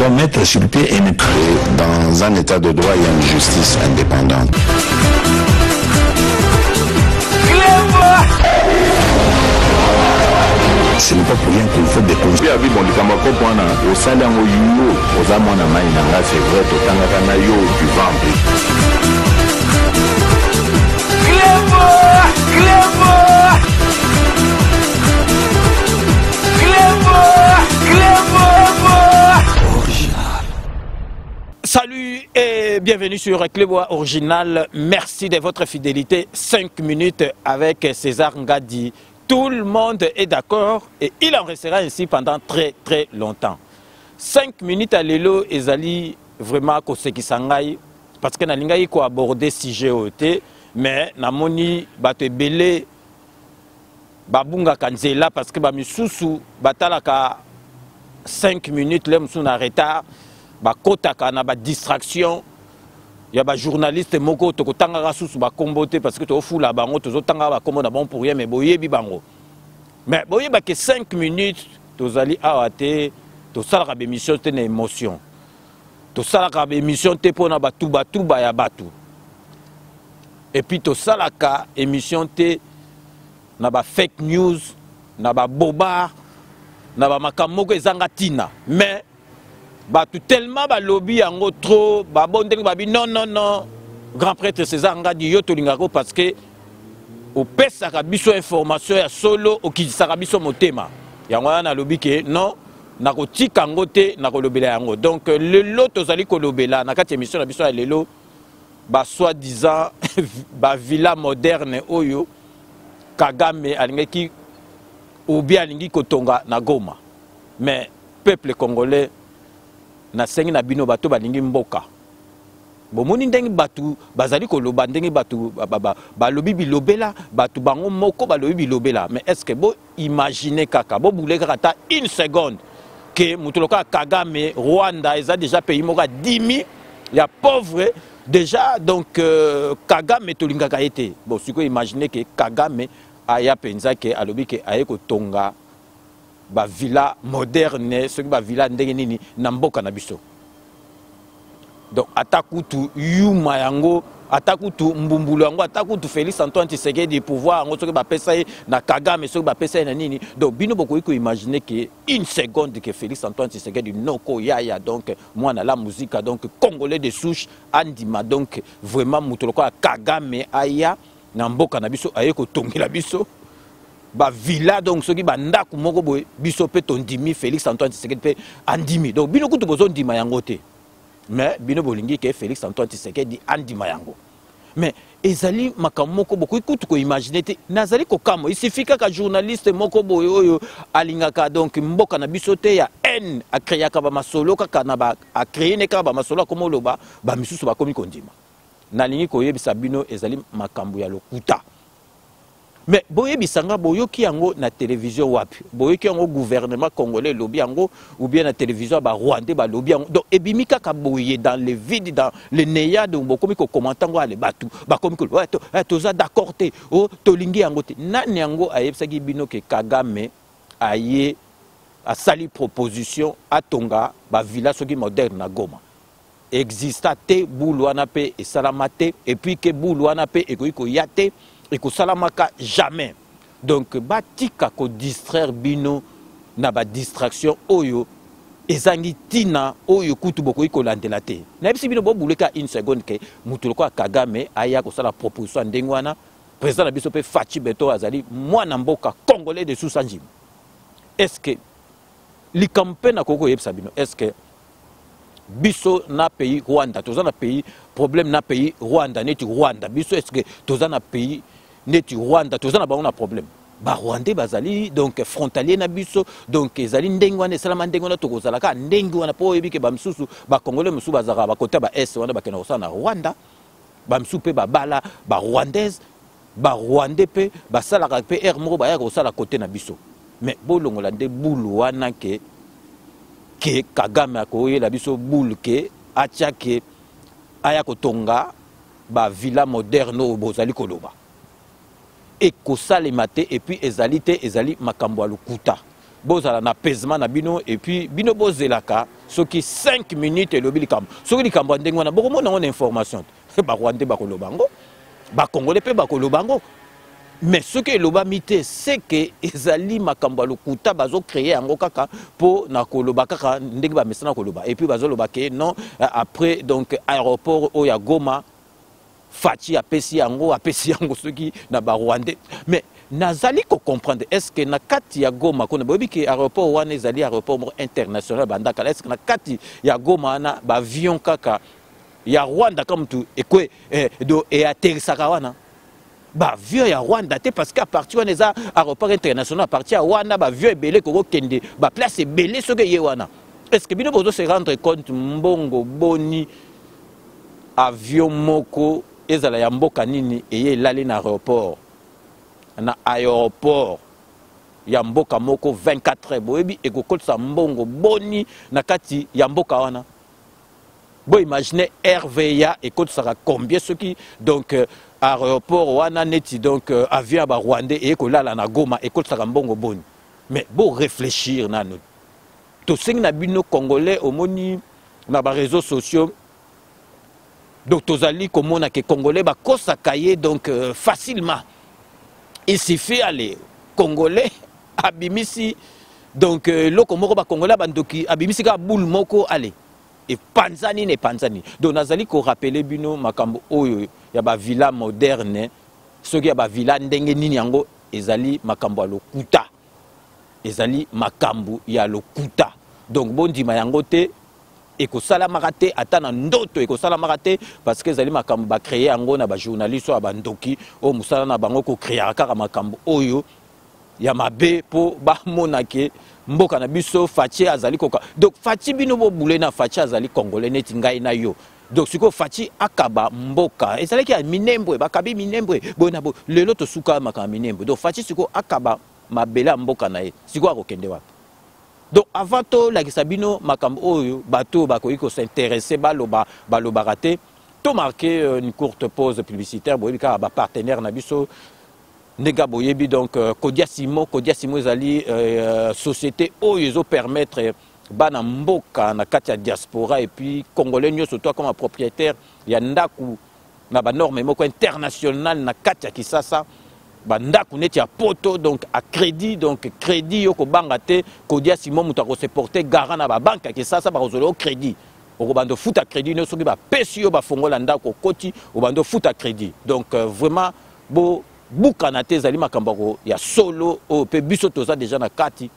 devons mettre sur pied et dans un état de droit, il y a une justice indépendante. Ce n'est pas pour rien qu'il faut des conseils. Salut et bienvenue sur Clébois Original. Merci de votre fidélité. 5 minutes avec César Ngadi. Tout le monde est d'accord et il en restera ainsi pendant très longtemps. 5 minutes à l'élo, ezali vraiment koseki sangai parce que nalingai ko aborder sujet oté mais namoni bato belé babunga kanzela parce que ba misusu batalaka 5 minutes le musu na retard ba kotaka na ba distraction. Il y a des journalistes moko to kotanga susu ba kombote parce que to fula bango to zotanga ba kombo na bon pour rien mais boyebi bango. Mais boye ba que 5 minutes to zali awate to sala ka émission te na émotion. To sala ka émission te pona ba tuba ya batu. Et puis to sala ka émission te na ba fake news, na ba boba, na ba makamoko ezanga tina. Mais batu tellement ba lobby yango trop ba bondeng babi non grand prêtre César Ngadi yo tolingako parce que au pesaka biso information ya solo o kisaka biso motema yango na lobby ke non nakotika yango te nakolobela yango donc lelo tozali kolobela na kati émission na biso ya lelo ba soi-disant ba villa moderne oyo Kagame alingaki ou bien alingi kotonga na Goma mais peuple congolais na sengi na bino bato balingi mboka bomoni ndenge batu bazali koloba ndenge batu balobi bilobela batu bango moko balobi bilobela mais est-ce que bo imaginer kaka bo boule kaka une seconde que mutoloka Kagame Rwanda eza déjà pays moka 10 000 ya pauvre déjà donc Kagame tolingaka été bon siko imaginer que Kagame aya penza ke alobi ke aye ko tonga ba villa moderne ce ba villa ndenge nini na mboka na biso donc atakutu yuma yango atakutu mbumbulu yango atakutu Félix Antoine Tshisekedi pouvoir yango ce ba pesa na Kagame ce ba pesa na nini donc bino boko ko imaginer que une seconde que Félix Antoine Tshisekedi noko yaya donc moi na la musique donc congolais de souche andima donc vraiment mutoloko Kagame aya na mboka na biso aye ko tongela biso ba villa donc ceux qui bandako moko boy biso pe tondimi Félix Antoine Tshisekedi pe andimi donc bino kutu bozo ndima yango te mais bino bolingi ke Félix Antoine Tshisekedi andima yango mais ezali makamoko boko kutu ko imaginer te nazali ko kamo il suffit ka journaliste moko boy oyo alingaka donc mboka na biso te ya n a créer ka ba masolo ka na ba a créer ne ka ba masolo comme loba ba misusu ba komi kondima nalingi ko yebisa bino ezali makambo ya lokuta. Mais boye bisanga boyoki yango na télévision wapi boyoki yango gouvernement congolais lobby yango ou bien na télévision ba rwandais ba lobby yango donc ebimika ka boye dans les vides dans les néa donc bokomi ko commenter ngo ale batu bakomi ko toza d'accord te o tolingi yango te nani yango ayebsaki bino ke Kagame aye a sali proposition atonga ba villa soki moderne na Goma exista te boulwana pe et salamate et puis que boulwana pe e ko yate et que salamaka jamais donc batika ko distraire bino na ba distraction oyo ezangi tina oyo kutu boko iko landela te na bisi bino bo buleka une seconde ke mutuloko Kagame aya ko sala proposition ndengwana président na biso pe Fachi Beto azali mwana mboka congolais de Susanjim est-ce que li campagne na koko yebsa bino est-ce que biso na pays Rwanda toza na pays problème na pays Rwanda neti Rwanda biso est-ce que toza na pays neti Rwanda toza na bango problème ba Rwandais bazali donc frontalier na biso donc ezali ndenge wana esalama ndenge wana tokozala ka ndenge wana po yebike ba msusu ba congolais msusu bazaka ba kota ba est wana bakena kosala na Rwanda ba msusu pe ba bala ba rwandaise ba rwandais pe basalaka pe air moko ba ya kosala côté na biso mais bolongola nde bulu wana ke Kagame akoyela biso bulu ke atia ke aya kotonga ba villa moderne bozali koloba et kosalema te et puis ezali te ezali makambo ya lokuta bozala na apaisement na bino et puis bino bozelaka Ce qui 5 minutes et le bilikam. Ce qui est en beaucoup de information. Rwandais bakolobango, Congolais pe bakolobango. Mais ce que le mité, c'est que ezali makambo lokuta bazo créer en kaka pour na koloba kaka ndenge ba mesana koloba. Et puis bazo loba ke non après donc aéroport au ya Goma Fachi apesi yango ce qui na ba Rwandais. Mais nazali ko comprendre est-ce que na kati ya Goma kona bobi ke aéroport wana ezali aéroport international bandaka est-ce que na kati ya Goma na ba avion kaka ya Rwanda comme tout et quoi et atterrissaka wana ba avion ya Rwanda te parce qu'à partir des aéroports internationaux à partir wana ba avion ebele ko kende ba place ebele ce que ye wana est-ce que bino bozo se rendre compte mbongo boni avion moko ezala ya mboka nini eye lali na aéroport ya mboka moko 24 heures boyebi ekokolisa mbongo boni na kati ya mboka wana. Bon, imaginez RVA et côte sera combien ce qui donc aéroport wana neti donc avion à Rwandais et que là na Goma et côte sera mbongo boni. Mais bon réfléchir na nous. Tous ces nabino congolais au moni na ba réseaux sociaux. Donc tozali comme on a que congolais ba kosa kaye donc facilement. Il suffit aller congolais abimisi donc loko moko ba congolais bandoki abimisi ka boule moko aller. Et Panzani ne Panzani. Donc nazali ko rappeler bino makambo oyo ya ba villa moderne soki ya ba villa ndenge nini yango ezali makambo ya lokuta. Ezali makambo ya lokuta. Donc bondima yango te ekosala marate atana ndoto ekosala marate parce que ezali makambo ba créer yango na ba journaliste ba ndoki o musala na bango ko créer kaka makambo oyo ya mabe po ba monake mboka na biso Fachi azali koka. Donc Fachi bino bo boule na Fachi azali congolais neti ngai na yo. Donc siko Fachi akaba mboka ezali ki minembwe bakabi minembwe bona bo lelo to suka maka minembwe. Donc Fachi siko akaba mabela mboka na ye siko akokende wapi. Donc avant to la kisabino makambo oyo bato bakoki ko s'intéresser baloba raté to marquer une courte pause publicitaire bo bika ba partenaire na biso Nega boyebi donc Kodiasimo ezali société oyo permettre bana mboka na kati ya diaspora et puis congolais nyoso toi comme propriétaire ya ndaku na ba norme moko international na kati ya Kisasa ba ndaku neti ya poto donc à crédit yoko banga te Kodiasimo muta ko se porter garant na ba banque ya Kisasa ba kozolo crédit okobando futa crédit nyoso ki ba pesi yo ba fongola ndako koti obando futa crédit donc vraiment bo Bukanate zali makambako ya solo au pe biso toza déjà na kati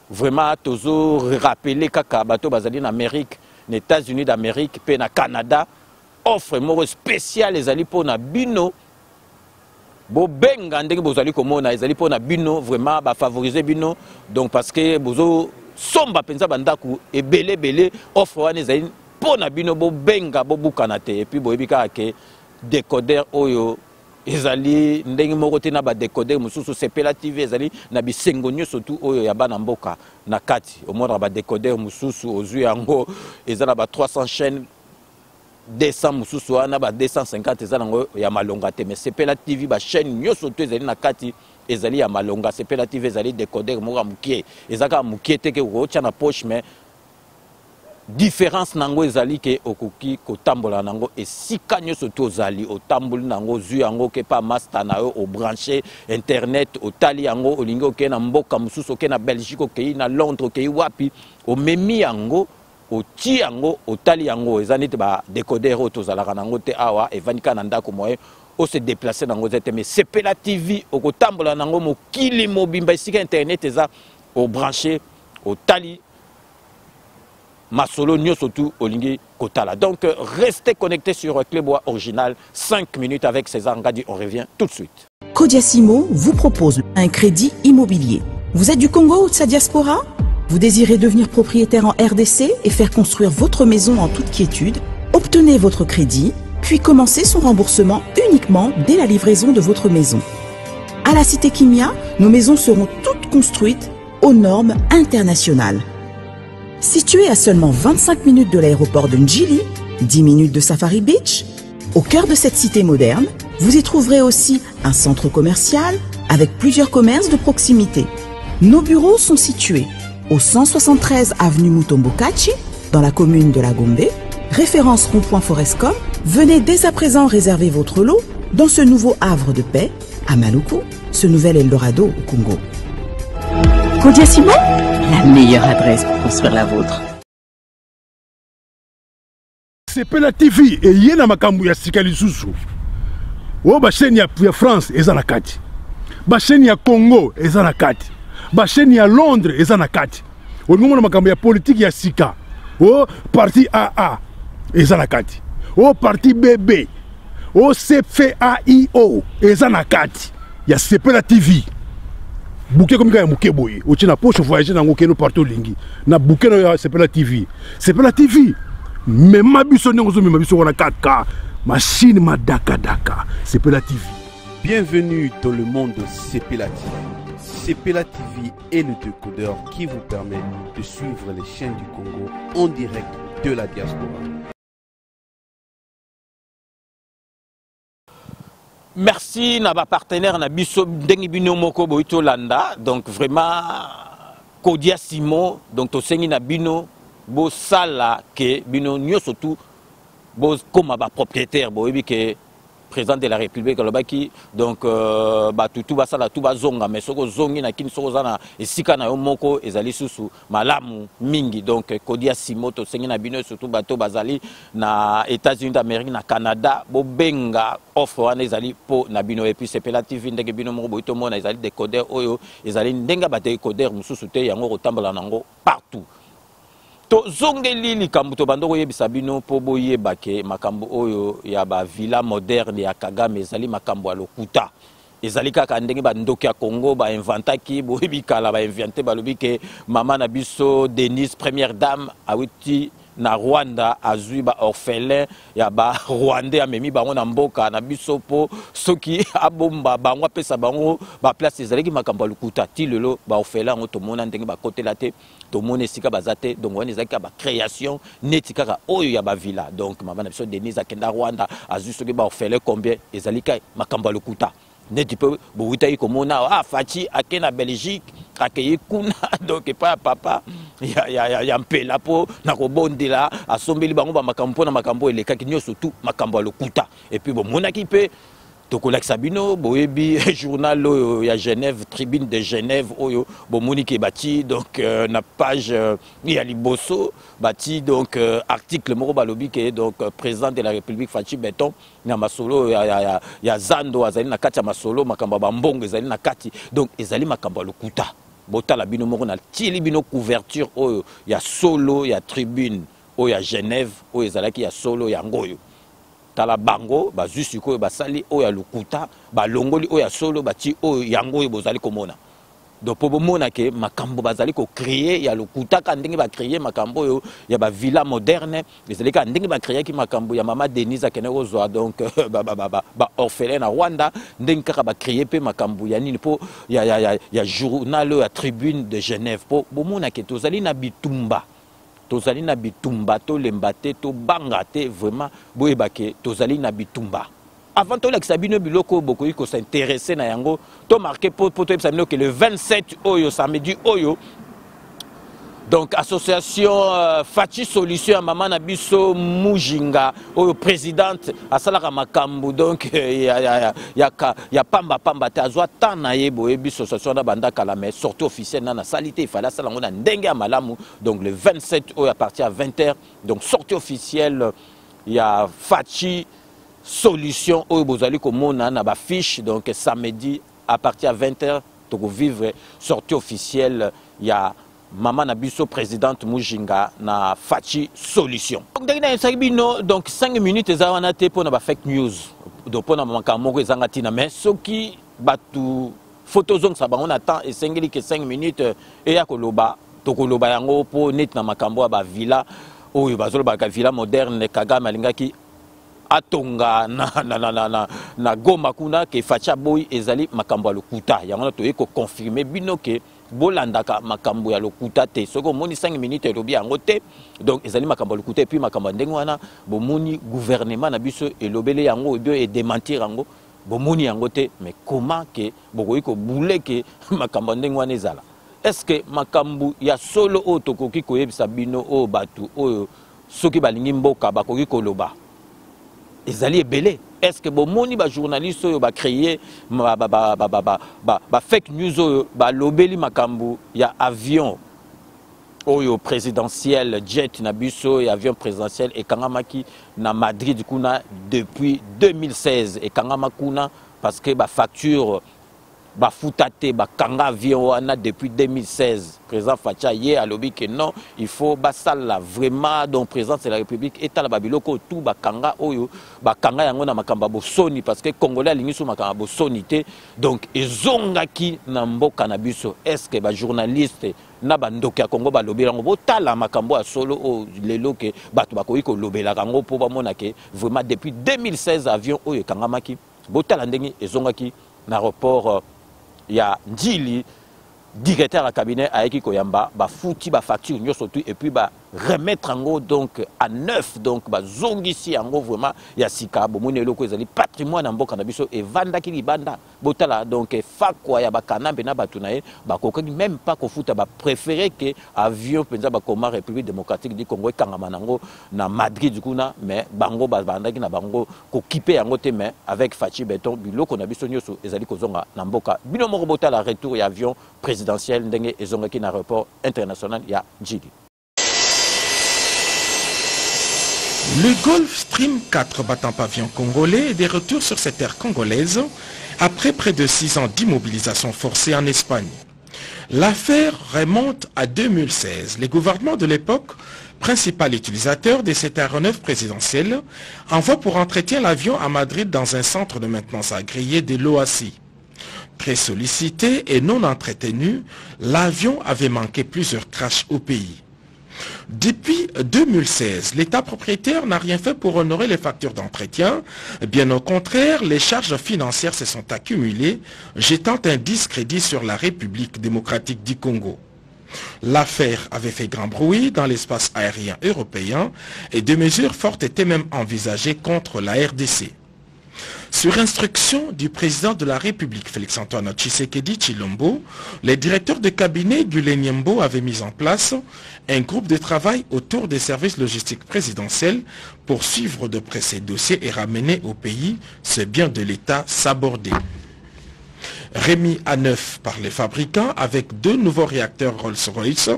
vraiment tozo rappeler kaka bato bazali na Amérique, les États-Unis d'Amérique pe na Canada offre moko spécial ezali pona bino bo benga ndenge bozali komona ezali pona bino vraiment ba favoriser bino donc parce que bozo somba penza bandaku ebele offre wana ezali pona bino bo benga bo bukanate et puis boyebika ke décodeur oyo ezali ndenge moko te na ba décoder mususu sepela TV ezali na bisengo nyo surtout oyo ya bana mboka na kati au moins ba décoder mususu ozui yango ezala ba 300 chaînes 200 mususu wana ba 250 ezala ngo ya malonga te mais sepela TV ba chaîne nyo surtout ezali na kati ezali ya malonga sepela TV ezali décoder moko mukie ezaka mukie te ke ko tia na poche mais différence nango ezali ke okoki kotambola nango esika nyoso to zali otamboli nango zu yango ke pa master na yo o brancher internet otali yango olingi oke na mboka mususu oke na Belgique oke na Londres oke wapi o memi yango oti yango otali yango ezani te ba décoder to zalaka nango te awa evanika na ndako moye o se déplacer nango zete mais sepela TV okotambola nango mokili mobimba esika internet eza o brancher otali Masolo nyo surtout olingi kotala. Donc restez connectés sur Clébois Original 5 minutes avec César Ngadi, on revient tout de suite. Kodiasimo vous propose un crédit immobilier. Vous êtes du Congo ou de sa diaspora? Vous désirez devenir propriétaire en RDC et faire construire votre maison en toute quiétude? Obtenez votre crédit, puis commencez son remboursement uniquement dès la livraison de votre maison. À la Cité Kimia, nos maisons seront toutes construites aux normes internationales. Situé à seulement 25 minutes de l'aéroport de Njili, 10 minutes de Safari Beach, au cœur de cette cité moderne, vous y trouverez aussi un centre commercial avec plusieurs commerces de proximité. Nos bureaux sont situés au 173 avenue Mutombokachi, dans la commune de la Gombe, référence rond-point Forescom, venez dès à présent réserver votre lot dans ce nouveau havre de paix à Maluku, ce nouvel Eldorado au Congo. Kodiasimo, la meilleure adresse pour construire la vôtre. Sepela TV et yena makambu ya sikali susu. O ba chaîne ya France eza na kati. Ba chaîne ya Congo eza na kati. Ba chaîne ya Londres eza na kati. O ngomona makambu ya politique ya sika. O parti AA eza na kati. O parti BB. O CFAIO eza na kati. Ya Sepela TV. Bouquet comme ya muke boye. O tina poche voyager na ngokeno partout lingi. Na bouquet na Sepela TV. Sepela TV. Mais ma biso n'engozo ma biso wana 4K machine ma daka Sepela TV. Bienvenue dans le monde de Sepela TV. Sepela TV est le décodeur qui vous permet de suivre les chaînes du Congo en direct de la diaspora. Merci na ba partenaire na biso ndengi bino moko boito landa, donc vraiment Kodiasimo, donc to sengi na bino bo sala ke bino nyo surtout bo comme ba propriétaire bo ebi ke président de la République lobaki donc ba tutu ba sala tu ba zonga mais soko zongi na kini soko zana esika na yo moko ezali susu malamu mingi donc Kodiasimo to sengi na bino surtout bato bazali na États-Unis d'Amérique na Canada bo benga offre wana ezali po na bino et puis Sepela TV ndenge bino moko boito mona ezali décodeur oyo ezali ndenga ba décodeur mususu te yango kotambola nango partout. To zongeli likambo to bandoko yebisa bino po boyeba ke makambo oyo ya ba villa moderne ya Kagame ezali makambo ya lokuta ezali kaka ndenge ba ndoki ya Congo ba inventaki boyebi kala ba inventé balobi ke mama na biso Denise première dame awiti na Rwanda azui ba orphelin ya ba Rwandais amemi bango na mboka na biso po soki abomba bango pesa bango ba place ezalaki makambo ya lokuta ti lelo ba orphelin ngo to mona ndenge ba kotela te to mona esika bazate donc wana ezalaki ba création neti kaka oyo ya ba villa donc mama na biso Denise akenda Rwanda azui soki ba orphelin combien ezalika makambo ya lokuta neti pe bowita yi komona Fachi akena Belgique akeye kuna donc pa papa ya mpela po na kobondela asombeli bango ba makambo na makambo elekaki nyoso tout makambo ya lokuta et puis bomonaki pe tokolakisa bino boyebi journal oyo ya Genève Tribune de Genève oyo bomoni ke bati donc na page ya liboso bati donc article moko balobi ke donc président de la République Fachi Beton na masolo ya Zando azali na kati ya masolo makambo ba mbongo ezali na kati donc ezali makambo ya lokuta botala bino moko na tieli bino couverture oyo ya solo ya Tribune oyo ya Genève oyo ezalaki ya solo ya ngoyo tala bango bazusi ko basali oyo ya lokuta balongoli oyo ya solo bati oyo yango oyo bozali komona donc po bomona ke makambo bazali ko créer ya lokuta ka ndenge ba créer makambo oyo ya ba villa moderne ezali ka ndenge ba créer ki makambo ya mama Denise akene ozwa donc ba orphelin na Rwanda ndenge kaka ba créer pe makambo ya nini po ya journal ya Tribune de Genève po bomona ke tozali na bitumba tozali na bitumba to lembate to bangate vraiment boyebake tozali na bitumba avant to lakisa bino biloko bokoyi ko s'intéresser na yango to marqué po to yebisa bino que le 27 oyo samedi oyo donc association Fachi Solution ya mama na biso Mujinga oyo présidente asalaka makambo donc ya pamba te azwa temps na ye boyebi association na banda kala mais sortie officielle na salité il fallait sala ngona ndenge ya malamu donc le 27 oyo à partir à 20h donc sortie officielle ya Fachi Solution oyo bozali komona na ba fiche donc samedi à partir à 20h to vivre sortie officielle ya Maman Nabiso, présidente Mujinga, na Fachi Solution. Donc, 5 minutes, ils ont été pour la fake news. Donc, pour la makamoko, ils ont été mais ce qui batu photos on attend et 5 minutes et ya koloba to koloba yango po net na makambo ba villa oyo bazolo ba villa moderne Kagame alingaki atonga na Goma kuna ke Facha boy ezali makambo ya lokuta yango to eko confirmer binoke bolandaka makambo ya lokuta te soko moni 5 minutes elobi yango te donc ezali makambo ya lokuta et puis makambo ndenge wana bomoni gouvernement na biso elobele yango ebio et démentir yango bomoni yango te mais comment que bokoyi ko boule ke makambo ndenge wana ezala est-ce que makambu ya solo o tokoki koyebisa bino o batu oyo soki balingi mboka bakoki koloba ezali ebele? Est-ce que bomoni ba journaliste oyo ba créer ba fake news oyo ba lobeli makambu ya avion oyo présidentiel jet na biso et avion présidentiel et kangamaki na Madrid kuna depuis 2016 et kangama kuna parce que ba facture ba foutate ba kanga avion wana depuis 2016. Président Facha hier a lobby que non, il faut basala vraiment donc président de la République état la babiloko tout ba kanga oyo ba kanga yango na makamba bosoni parce que congolais alingi sou makamba bosoni te donc ezongaki na mboka na biso. Est-ce que ba journaliste na bandoki ya Congo ba lobela ngo botala makambo ya solo o lelo ke bato bakoki ko lobela kango po ba mona ke vraiment depuis 2016 avion oyo kangamaki botala ndenge ezongaki na aéroport ya Njili directeur à cabinet avec Koyamba ba fouti ba facture surtout et puis ba remettre en gros donc à neuf donc ba zongisi en gros vraiment ya sika bomone loko ezali patrimoine en mboka na biso et vanda ki libanda botala donc fakwa ya ba kanambe na batunaye ba kokaki même pas ko futa ba préféré que avion penza ba koma République démocratique du Congo kangama nango na Madrid du kuna mais bango ba bandaki na bango ko kipe yango te mais avec Fachi Beton biloko na biso nyoso ezali kozonga na mboka bino moko botala retour ya avion présidentiel ndenge ezongaki na aéroport international ya Njili. Le Gulfstream 4 battant pavillon congolais est de retour sur ces terres congolaises après près de 6 ans d'immobilisation forcée en Espagne. L'affaire remonte à 2016. Les gouvernements de l'époque, principal utilisateur de cet aéronef présidentiel, envoient pour entretien l'avion à Madrid dans un centre de maintenance agréé de l'OACI. Très sollicité et non entretenu, l'avion avait manqué plusieurs crashs au pays. Depuis 2016, l'État propriétaire n'a rien fait pour honorer les factures d'entretien. Bien au contraire, les charges financières se sont accumulées, jetant un discrédit sur la République démocratique du Congo. L'affaire avait fait grand bruit dans l'espace aérien européen et des mesures fortes étaient même envisagées contre la RDC. Sur instruction du président de la République, Félix-Antoine Tshisekedi Tshilombo, les directeurs de cabinet Gulé Nyembo avaient mis en place un groupe de travail autour des services logistiques présidentiels pour suivre de près ces dossiers et ramener au pays ce bien de l'État sabordé. Remis à neuf par les fabricants avec 2 nouveaux réacteurs Rolls-Royce,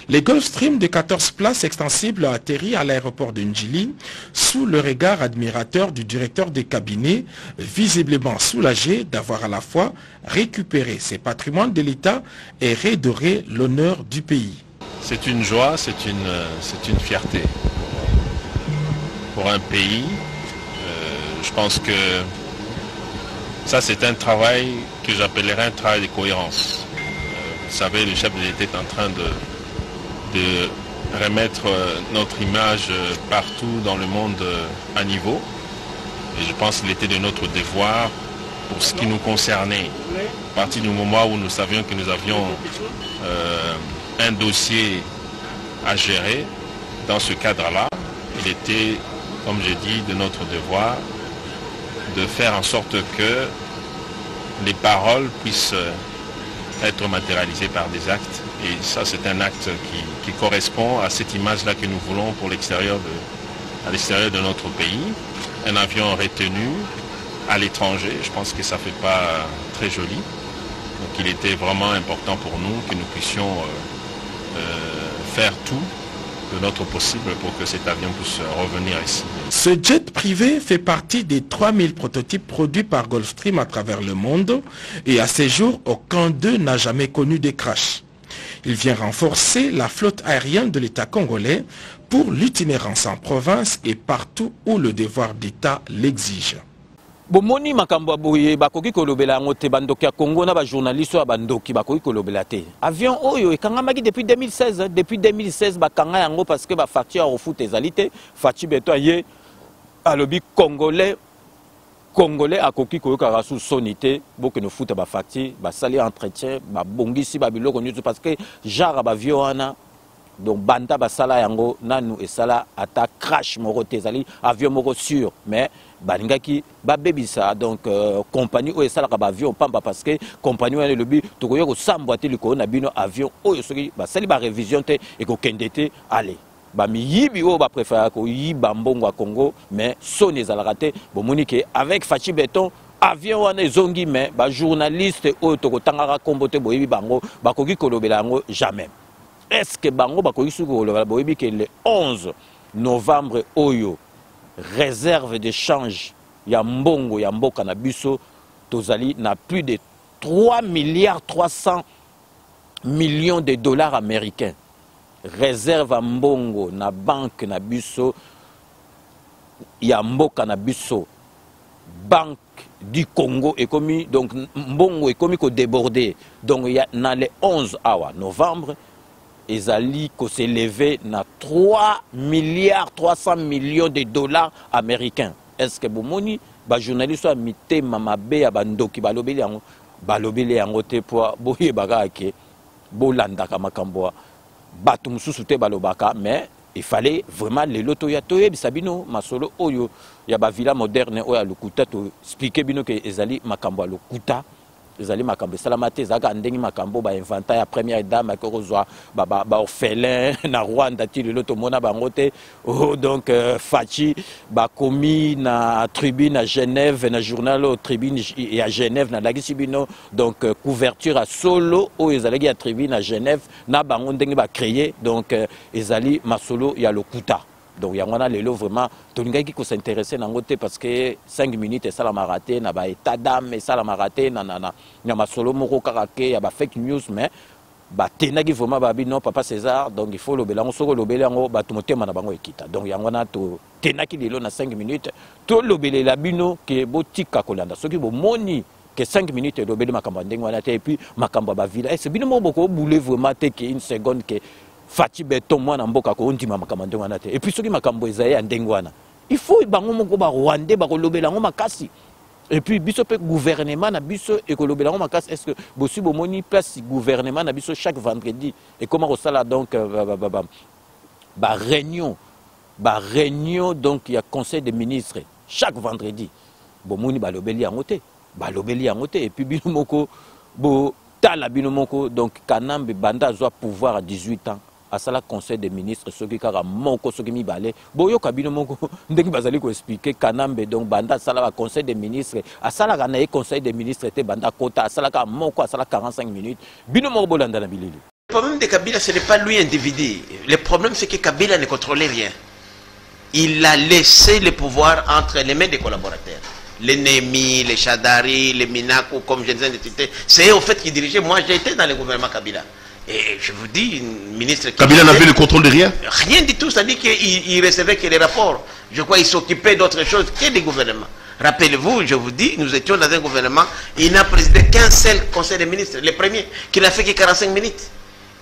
les Gulfstream de 14 places extensibles ont atterri à l'aéroport de Njili sous le regard admirateur du directeur des cabinets, visiblement soulagé d'avoir à la fois récupéré ses patrimoines de l'État et redoré l'honneur du pays. C'est une joie, c'est une fierté pour un pays. Je pense que ça, c'est un travail que j'appellerais un travail de cohérence. Vous savez, le chef de l'État est en train de remettre notre image partout dans le monde à niveau. Et je pense qu'il était de notre devoir, pour ce qui nous concernait, à partir du moment où nous savions que nous avions un dossier à gérer, dans ce cadre-là, il était, comme je dis, de notre devoir de faire en sorte que les paroles puissent être matérialisées par des actes. Et ça, c'est un acte qui correspond à cette image-là que nous voulons pour l'extérieur à l'extérieur de notre pays. Un avion retenu à l'étranger, je pense que ça ne fait pas très joli. Donc il était vraiment important pour nous que nous puissions faire tout de notre possible pour que cet avion puisse revenir ici. Ce jet privé fait partie des 3000 prototypes produits par Gulfstream à travers le monde et à ce jour, aucun d'eux n'a jamais connu de crash. Il vient renforcer la flotte aérienne de l'État congolais pour l'itinérance en province et partout où le devoir d'État l'exige. Bomoni makambo boye bakoki kolobela ngote bandoki ya Congo na ba journaliste ya bandoki bakoki kolobela te. Avion oyo ekangamaki depuis 2016, depuis 2016 bakanga yango parce que ba facture au foot ezalité, Fachi Beton ye alobi congolais akoki koyoka rasu sonité boke no foot ba facture, ba sali entretien, ba bongisi ba biloko nyutu parce que genre ba avion wana Donc banda basala yango nanu esala ata crash moko tezali avion moko sûr mais balingaki ba bebisa donc compagnie o esala ka ba avion pamba parce que compagnie wana lobi tokoyo ko sambwa te liko na bino avion oyo soki basali ba révision te et ko kendete aller ba miyibi o ba préférer ko yiba mbongo à Congo mais soni ezalaka te bomoni ke avec Fachi Beton avion wana ezongi mais ba journaliste oyo tokotangaka kombo te boyebi bango bakoki kolobela yango jamais. Est-ce que bango bakoki suko kolobela boyebi ke le 11 novembre oyo réserve de change ya mbongo ya mboka na biso tozali na plus de 3 milliards 300 millions de dollars américains. Réserve à mbongo na banque na biso ya mboka na biso banque du Congo est commis donc mbongo est commis ko déborder donc il y a dans les 11 novembre ezali ko s'élever na 3 milliards 300 millions de dollars américains. Est-ce que bomoni ba journaliste a mité mamabe ya bandoki balobeli yango te po boye baga ke bolanda ka makambo bato mususu te balobaka mais il fallait vraiment les loto ya toye bisabino masolo oyo ya ba villa moderne oya lokuta to expliquer bino ke ezali makambo lokuta ezali makambo salamate zaka ndengi makambo ba inventa ya première dame ko rozwa ba orphelin na Rwanda ti le loto mona bango te donc Fachi ba komi na tribune à Genève na journal au tribune et à Genève na lagisi bino donc couverture à solo o ezali ya tribune à Genève na bango ndengi ba créer donc ezali masolo ya lokuta. Donc il y a vraiment tolingaki ko s'intéresser nango te parce que 5 minutes et ça la maraté na ba état d'âme et ça la maraté na masolo moko karake ya ba fake news mais ba tenaki vraiment ba non papa César donc il faut le belango soko le belango ba tumotema na bango ekita donc yangwana to tenaki lelo na 5 minutes to le belela bino ke botika kolanda soki bo moni que 5 minutes le beli makambo ndenge wana te et puis makambo ba villa c'est bino mo boko boule vraiment te que une seconde que Fachi Beton mwana mboka ko ndima makambo ndenge wana te et puis soki makambo ezaya ya ndenge wana il faut bango moko ba Rwandais ba kolobela ngo makasi et puis biso pe gouvernement na biso e kolobela ngo makasi est-ce que bosi bomoni place gouvernement na biso chaque vendredi et comment resala donc réunion donc il y a conseil des ministres chaque vendredi bomoni balobeli yango te et puis bino moko bo tala bino moko donc Kanambe banda zo pouvoir à 18 ans à ça conseil des ministres soki kaka moko soki mibale boyo kabino moko ndeki bazali ko expliquer Kanambe donc banda ça la conseil des ministres à ça la kana conseil des ministres était banda kota à ça la moko à ça la 45 minutes bino moko bolanda na bilili. Le problème de Kabila ce n'est pas lui individu, le problème c'est que Kabila ne contrôlait rien. Il a laissé le pouvoir entre les mains des collaborateurs. Les Némi, les Chadari, les Minakou, comme je disais, c'est eux au fait qui dirigeaient. Moi j'ai été dans le gouvernement Kabila. Et je vous dis, ministre... Kabila n'avait le contrôle de rien? Rien du tout, ça dit qu'il recevait que les rapports. Je crois qu'il s'occupait d'autre chose que des gouvernements. Rappelez-vous, je vous dis, nous étions dans un gouvernement, il n'a présidé qu'un seul conseil des ministres, le premier, qui n'a fait que 45 minutes.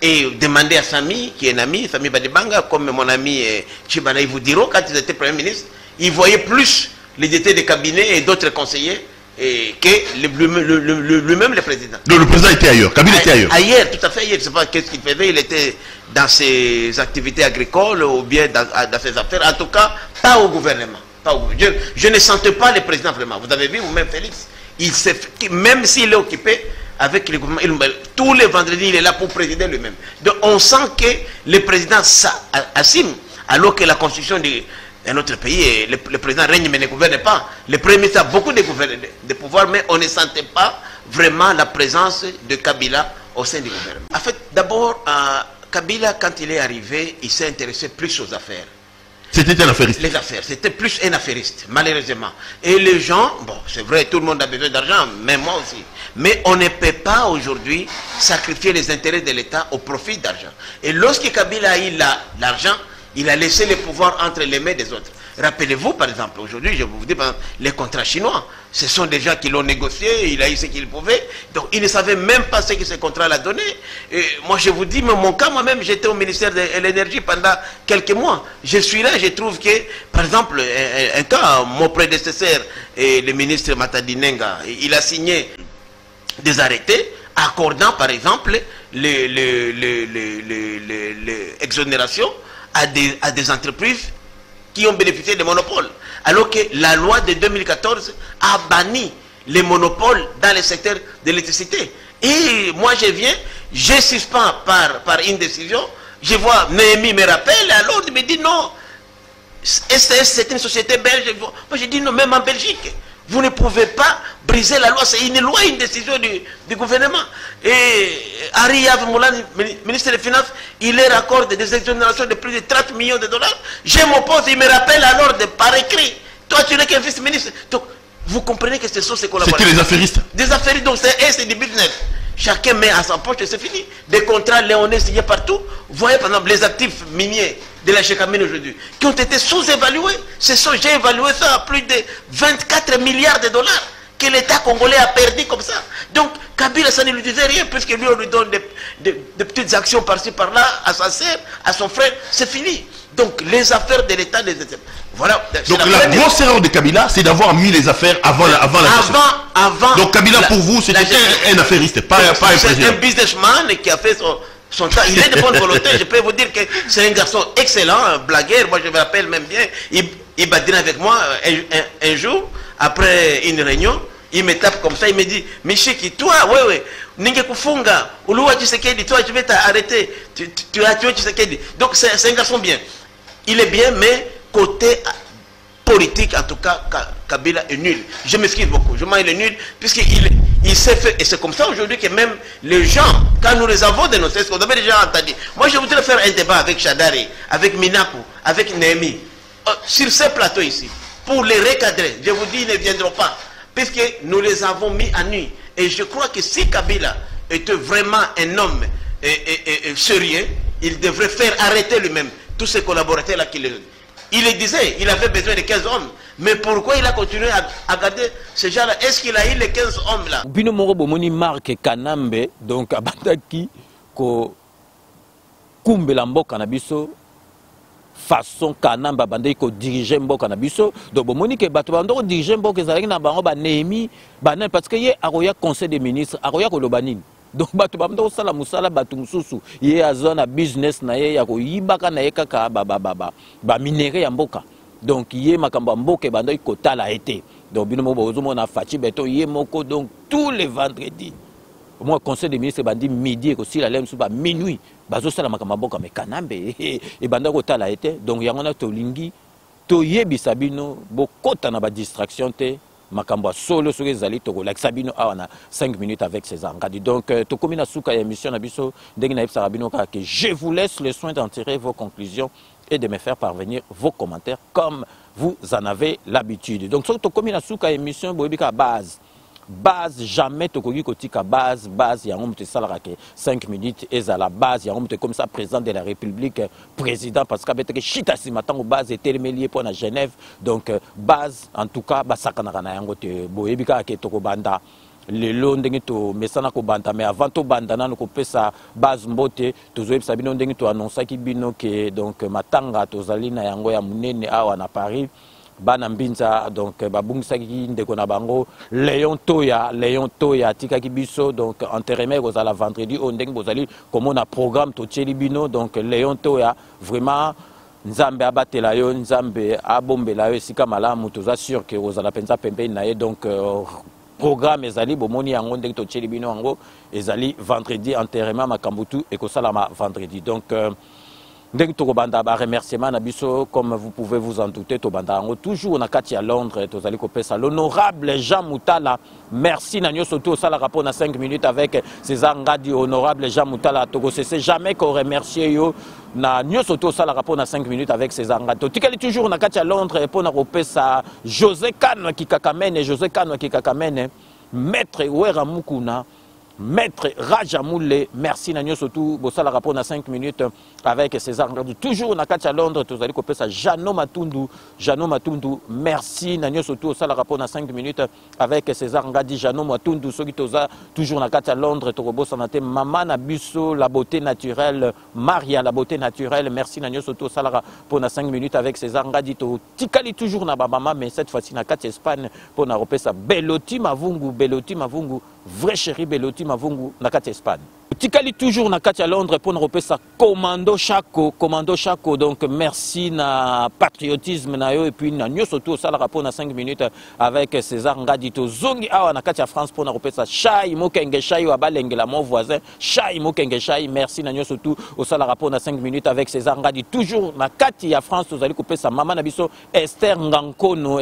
Et demandez à Sami, qui est un ami, Sami Badibanga, comme mon ami Chibana, ils vous diront, quand ils étaient premier ministre, ils voyaient plus les détails des cabinets et d'autres conseillers que lui-même le président. Donc le président était ailleurs, Kabila était ailleurs. Ailleurs, tout à fait ailleurs. Je ne sais pas qu'est-ce qu'il faisait. Il était dans ses activités agricoles ou bien dans ses affaires. En tout cas, pas au gouvernement. Je ne sentais pas le président vraiment. Vous avez vu, vous-même Félix, même s'il est occupé avec le gouvernement, tous les vendredis, il est là pour présider lui-même. Donc on sent que le président assume, alors que la constitution de notre pays, le président règne mais ne gouverne pas. Le premier ministre a beaucoup de pouvoir, mais on ne sentait pas vraiment la présence de Kabila au sein du gouvernement. En fait, d'abord, Kabila, quand il est arrivé, il s'est intéressé plus aux affaires. C'était un affairiste. Les affaires, c'était plus un affairiste, malheureusement. Et les gens, bon, c'est vrai, tout le monde a besoin d'argent, même moi aussi. Mais on ne peut pas aujourd'hui sacrifier les intérêts de l'État au profit d'argent. Et lorsque Kabila a eu l'argent, il a laissé le pouvoir entre les mains des autres. Rappelez-vous, par exemple, aujourd'hui, je vous dis, les contrats chinois, ce sont des gens qui l'ont négocié, il a eu ce qu'il pouvait, donc il ne savait même pas ce que ce contrat a donné. Et moi, je vous dis, mais mon cas, moi-même, j'étais au ministère de l'énergie pendant quelques mois. Je suis là, je trouve que, par exemple, un cas, mon prédécesseur, le ministre Matadi Nenga, il a signé des arrêtés accordant par exemple les exonérations à des entreprises qui ont bénéficié des monopoles. Alors que la loi de 2014 a banni les monopoles dans le secteur de l'électricité. Et moi je viens, je suspends par une décision, je vois Néhémie me rappelle, alors il me dit non, STS c'est une société belge. Moi je dis non, même en Belgique, vous ne pouvez pas briser la loi, c'est une loi, une décision du gouvernement. Et Harry Moulin, ministre des Finances, il leur accorde des exonérations de plus de 30 millions de dollars. Je m'oppose, il me rappelle alors par écrit. Toi tu n'es qu'un vice-ministre. Donc vous comprenez que ce sont ces collaborateurs. C'était les affairistes. Des affairistes, donc c'est du business. Chacun met à sa poche et c'est fini. Des contrats léonais signés partout. Vous voyez par exemple les actifs miniers de la Gécamine aujourd'hui, qui ont été sous-évalués. J'ai évalué ça à plus de 24 milliards de dollars que l'État congolais a perdu comme ça. Donc Kabila, ça ne lui disait rien, puisque lui on lui donne des petites actions par-ci par-là, à sa sœur, à son frère, c'est fini. Donc les affaires de l'État, voilà. Donc la grosse erreur de Kabila, c'est d'avoir mis les affaires avant la avant. Donc Kabila, pour vous, c'était un affairiste, pas un président. C'est un businessman qui a fait son temps. Il est de bonne volonté. Je peux vous dire que c'est un garçon excellent, un blagueur. Moi, je me rappelle même bien. Il badinait avec moi un jour, après une réunion. Il me tape comme ça. Il me dit, Michiki, toi, ouais, Ninge Kufunga, Uluwa Tshisekedi, toi, tu vas t'arrêter. Tu as tué Tshisekedi. Donc, c'est un garçon bien. Il est bien, mais côté politique, en tout cas, Kabila est nul. Je m'excuse beaucoup. Il est nul, puisqu'il s'est fait. Et c'est comme ça aujourd'hui que même les gens, quand nous les avons dénoncés, ce qu'on avait déjà entendu. Moi, je voudrais faire un débat avec Chadari, avec Minakou, avec Néhémie, sur ce plateau ici, pour les recadrer. Je vous dis, ils ne viendront pas, puisque nous les avons mis à nu. Et je crois que si Kabila était vraiment un homme sérieux, il devrait faire arrêter lui-même tous ces collaborateurs-là qui le... Il le disait, il avait besoin de 15 hommes. Mais pourquoi il a continué à garder ces gens-là? Est-ce qu'il a eu les 15 hommes-là? Bino moro bomoni marque Kanambe, donc abandaki ko kumbela mboka na biso façon Kanamba bandai ko diriger mboka na biso. Donc bomoni ke bato bando diriger mboka ezalaki na bango ba Néhémie, banan parce que ye aroya conseil des ministres, aroya ko lobanini. Donc bato bando sala musala bato mususu ye azona business na ye ya ko yibaka na ye kaka ba minere ya mboka. Donc ye makamba mboka bando ikotala été. Donc bino mo bozomo na fachi beto ye moko, donc tous les vendredis. Moi conseil des ministres bandi midi ko si la lem suba minuit bazo sala makamba mboka me Kanambe e bando ko tala été. Donc yangona to lingi to yebisa bino bokota na ba distraction te. Makamba solo sur les alliés Togo, like Sabino a 5 minutes avec ses engradis. Donc, Tokomina Souka émission Nabiso, Denginaïf Sarabino, que je vous laisse le soin d'en tirer vos conclusions et de me faire parvenir vos commentaires comme vous en avez l'habitude. Donc, sur Tokomina Souka émission, Boébika base. Base, jamais Tokogi Kotika base, il y a un homme qui 5 minutes, et à la base, il y a un homme comme ça, président de la République, président, parce que Chita si matin, base était lié pour la Genève, donc base, en tout cas, Sakanarana Yangote, Boébika, qui est Tokobanda, le long de to mesana ko banda, mais avant to banda, na ko pesa base mbote, tozoeb sabino de to annonça qui bino que donc matanga, tozalina yango ya munene awa na Paris. Bana mbinza donc babungisaki ndeko na bango Léon Toya tika kibiso donc enterrement aux la vendredi on ndeng bozali comme on a programme to bino donc Léon Toya vraiment nzambe abatela yo nzambe abombela yo sika malamu toza sûr que aux la penza pembe na donc programme ezali bomoni yango ndeng to bino yango ezali vendredi enterrement makambutu et ko salama vendredi donc Dès que Tobanda a remerciement comme vous pouvez vous en douter, Tobanda toujours on a à Londres, l'honorable Jean Moutala. Merci Nanyo Soto, ça la rapport à 5 minutes avec César Ngadi, honorable Jean Moutala Togo. C'est jamais qu'on remercie yo. Nanyo Soto, ça la rapport à 5 minutes avec César Ngadi. Tikali toujours on a à Londres et pour na repesa José Kano qui kakamene, maître Ouera Mukuna. Maître Rajamoule, merci Nanyo Sotou, Bossala rapport à 5 minutes avec César Ngadi. Toujours on a à Londres, tu as dit ça Jano Matundu, merci Nanyo Sotou, Bossala rapport à 5 minutes avec César Ngadi, Jano Matundu, toujours on a à Londres, tu as Maman Nabusso, la beauté naturelle, Maria, la beauté naturelle, merci Nanyo Sotou, Bossala rapport à 5 minutes avec César Ngadi, Tikali toujours na maman, mais cette fois-ci on a Espagne pour na repesa Beloti Mavungu, vrai chéri Beloti Mavungu na kati Espagne. Tikali toujours na kati à Londres pour nous repasser Commando Chaco. Donc merci na patriotisme na yo et puis na nyo surtout ça la rapport na 5 minutes avec César Ngadito Zongi awa na kati à France pour nous repasser Chai Mokenge Chai wa balengela mon voisin Chai Mokenge Chai merci na nyo surtout au ça la rapport na 5 minutes avec César Ngadi toujours na kati à France vous allez couper sa maman na biso Esther Ngankono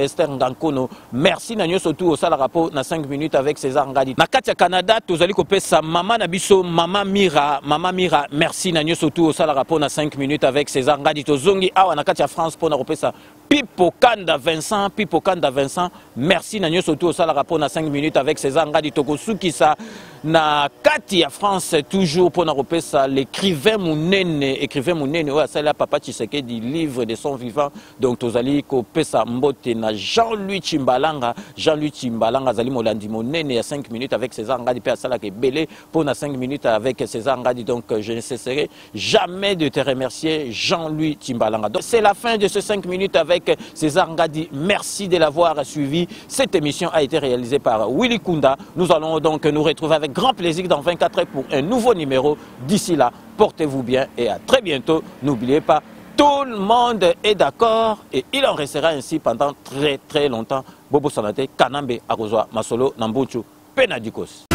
merci na nyo surtout au ça la rapport na 5 minutes avec César Ngadi na kati à Canada vous allez couper sa maman na biso Mama Mira, merci Nanyo surtout au sala rapport na 5 minutes avec César Ngadito Zongi awa na kati France pour na repesa Pipo Kanda Vincent, merci Nanyo surtout au sala rapport na 5 minutes avec César Ngadito Kosuki sa na kati à France toujours pour na repesa l'écrivain Mounene ouais ça là papa Tshisekedi livre de son vivant donc tozali ko pesa mbote na Jean-Louis Chimbalanga zali molandi Mounene à 5 minutes avec César Ngadi pe sala ke belé pour na 5 minutes avec César Ngadi donc je ne cesserai jamais de te remercier Jean-Louis Chimbalanga. Donc c'est la fin de ce 5 minutes avec César Ngadi. Merci de l'avoir suivi. Cette émission a été réalisée par Willy Kunda. Nous allons donc nous retrouver avec grand plaisir dans 24 heures pour un nouveau numéro. D'ici là, portez-vous bien et à très bientôt. N'oubliez pas, tout le monde est d'accord et il en restera ainsi pendant très très longtemps. Bobo Sanate, Kanambe, Arozwa, Masolo, Nambuchu, Penadikos.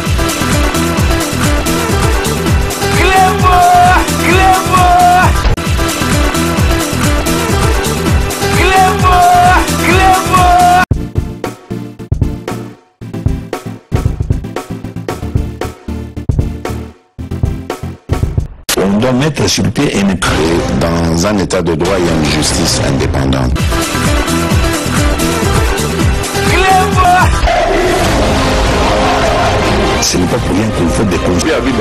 On doit mettre sur pied un état. Dans un état de droit, il y a une justice indépendante. Ce n'est pas pour rien qu'il faut des conseils. C'est vrai,